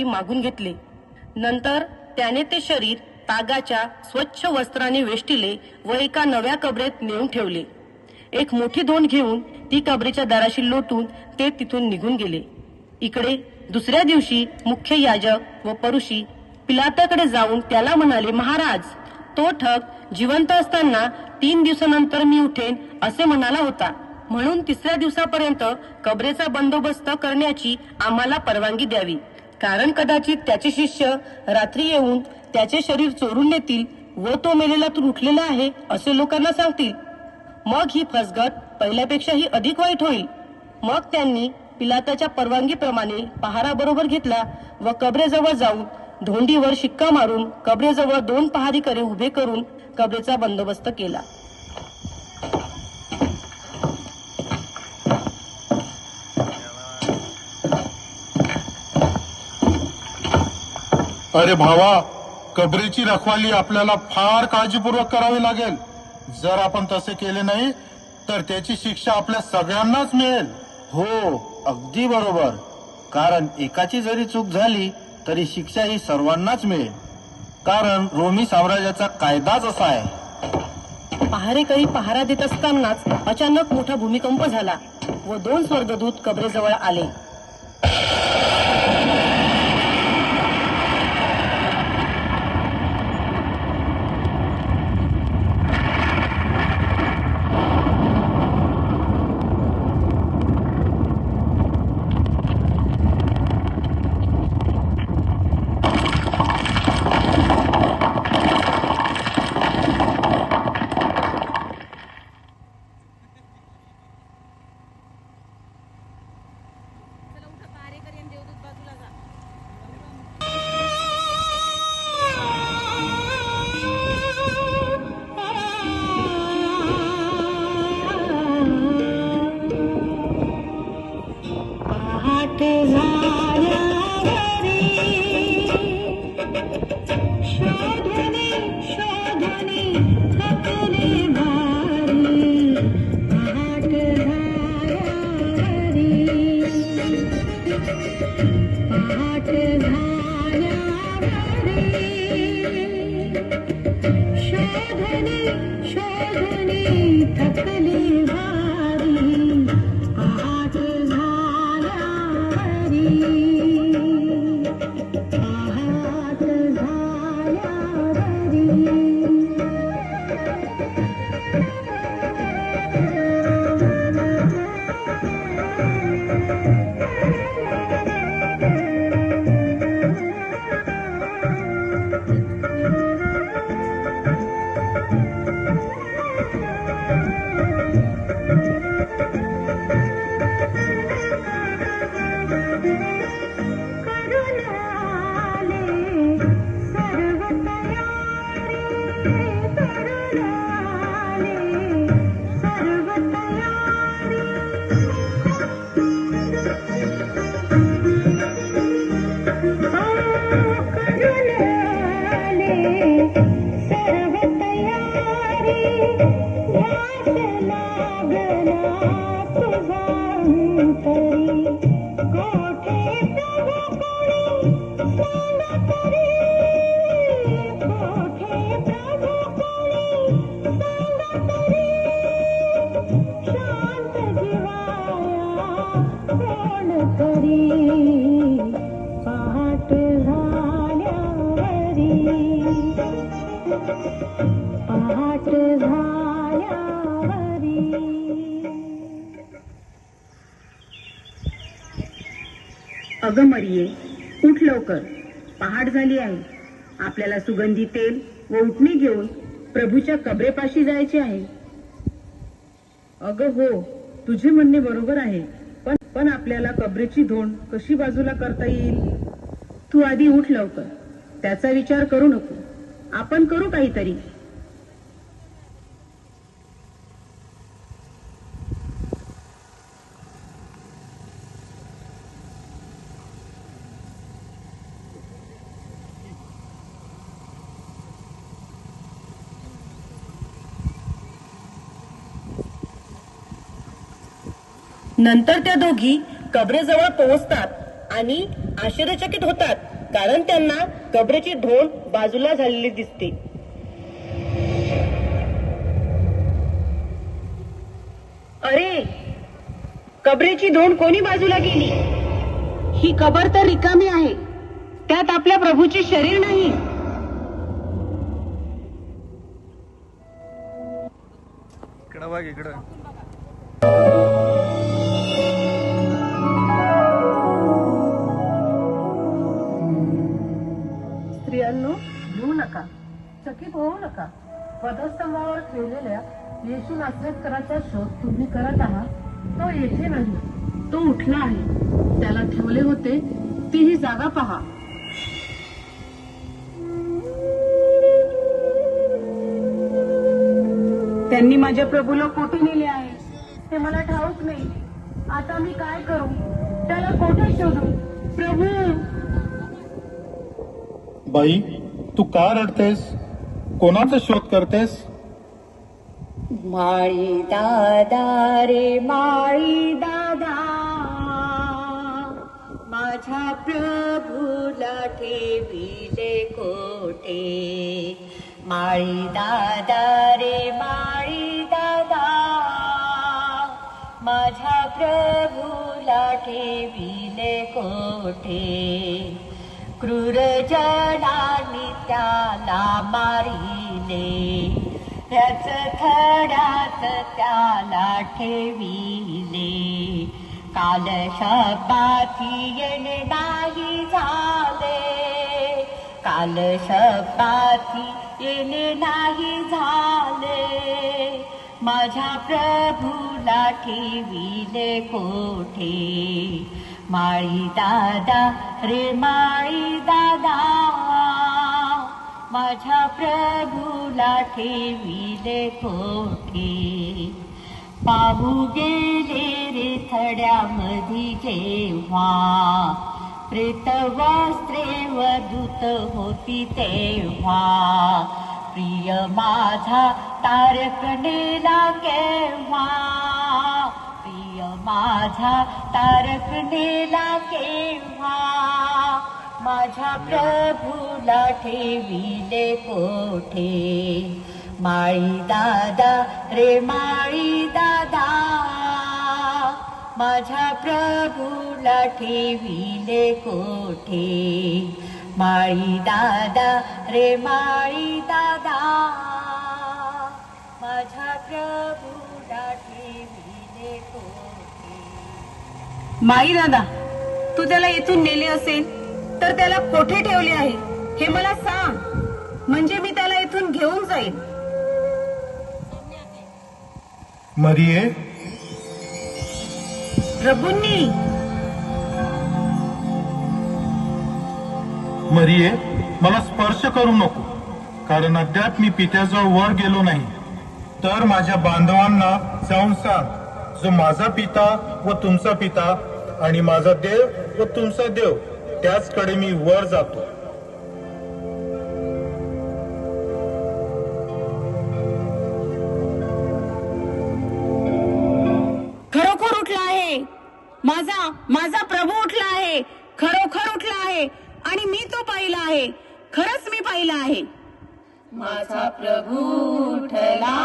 मागून घेतले. नंतर त्याने ते शरीर तागाच्या स्वच्छ वस्त्राने वेष्टिले व एका नव्या कबरेत नेऊन ठेवले. एक मोठी धोंड घेऊन ती कबरेच्या दाराशी लोटून ते तिथून निघून गेले. इकडे दुसऱ्या दिवशी मुख्य याजक व परुषी पिलाताकडे जाऊन त्याला म्हणाले, महाराज, तो ठग जिवंत असताना 3 दिवसानंतर मी उठेन असे म्हणाला होता, म्हणून 3ऱ्या दिवसापर्यंत कबरेचा बंदोबस्त करण्याची आम्हाला परवानगी द्यावी. कारण कदाचित त्याचे शिष्य रात्री येऊन त्याचे शरीर चोरून नेतील व तो मेलेल्यातून उठलेला आहे असे लोकांना सांगतील. मग ही फसगत पहिल्यापेक्षाही अधिक वाईट होईल. मग त्यांनी पिलाताच्या परवानगीप्रमाणे पहारा बरोबर घेतला व कबरेजवळ जाऊन धोंडीवर शिक्का मारून कबरेजवळ 2 पहारेकरी उभे करून कबरेचा बंदोबस्त केला. अरे भावा, कबरेची रखवाली आपल्याला फार काळजीपूर्वक करावी लागेल. जर आपण तसे केले नाही तर त्याची शिक्षा आपल्या सगळ्यांनाच मिळेल. हो, अगदी बरोबर. कारण एकाची जरी चूक झाली तरी शिक्षा ही सर्वांनाच मिळेल. कारण रोमी साम्राज्याचा कायदाच असा आहे. पहारेकरी पहारा देत असतानाच अचानक मोठा भूमिकंप झाला व 2 स्वर्गदूत कबरेजवळ आले. अगं मरिये, उठ लवकर, पहाट झाली आहे. आपल्याला सुगंधी तेल व उटणी घेऊन प्रभूच्या कबरेपाशी जायचे आहे. अगं हो, तुझे म्हणणे बरोबर आहे, पण आपल्याला कबरेची धोंड कशी बाजूला करता येईल? तू आधी उठ लवकर, त्याचा विचार करू नको, आपण करू काहीतरी. नंतर त्या दोघी कबरेजवळ पोहोचतात आणि आश्चर्यचकित होतात, कारण त्यांना कबरेची धोंड बाजूला झालेली दिसते. अरे, कबरेची धोंड कोणी बाजूला गेली? ही कबर तर रिकामी आहे, त्यात आपल्या प्रभूचे शरीर नाही. इकडं बघ इकडं. स्त्रियांनो, भिवू नका, चकित होऊ नका. वधस्तंभावर ठेवलेल्या येशू नासरेतकराचा शोध तुम्ही करत आहात. तो येथे नाही, तो उठला आहे. त्याला ठेवले होते ती ही जागा पहा. त्यांनी माझ्या प्रभूला कोठे नेले आहे ते मला ठाऊक नाही. आता मी काय करू? त्याला कोठे शोधू? प्रभू, बाई, तू का रडतेस? कोणाचा शोध करतेस? माळी दादा रे माळी दादा, माझ्या प्रभूला ठेविले कोठे. माळी दादा रे माळी दादा, माझ्या प्रभूला ठेविले कोठे. क्रूर जनांनी त्याला मारिले, त्याच थड्यात त्याला ठेविले. काल शब्दाची येणे नाही झाले, काल शब्दाची येणे नाही झाले. माझ्या प्रभूला ठेविले कोठे. माळी दादा रे माळी दादा, माझ्या प्रभूला ठेविले कोठे. पाहू गेले रे थड्यामधी जेव्हा, प्रेत वस्त्रे वधूत होती तेव्हा. प्रिय माझा तारक नेला केव्हा, प्रिय माझा तारक नेला केव्हा. माझ्या प्रभूला ठेविले कोठे. माळी दादा रे माळी दादा, माझ्या प्रभूला ठेविले कोठे. माळी दादा रे माळी दादा, माझ्या प्रभूला ठेविले कोठे. माई दादा, तू त्याला इथून नेले असेल तर त्याला कोठे ठेवले आहे हे मला सांग, म्हणजे मी त्याला इथून घेऊन जाईल. मरिये, प्रभूंनी, मरिये, मला स्पर्श करू नको, कारण अद्याप मी पित्याजवळ वर गेलो नाही. तर माझ्या बांधवांना जाऊन सांग, जो माझा पिता व तुमचा पिता आणि माझा देव व तुमचा देव, त्याचकडे मी वर जातो. खरोखर उठला आहे, माझा प्रभू उठला आहे, खरोखर उठला आहे. आणि मी तो पाहिला आहे, खरंच मी पाहिला आहे. माझा प्रभू उठला.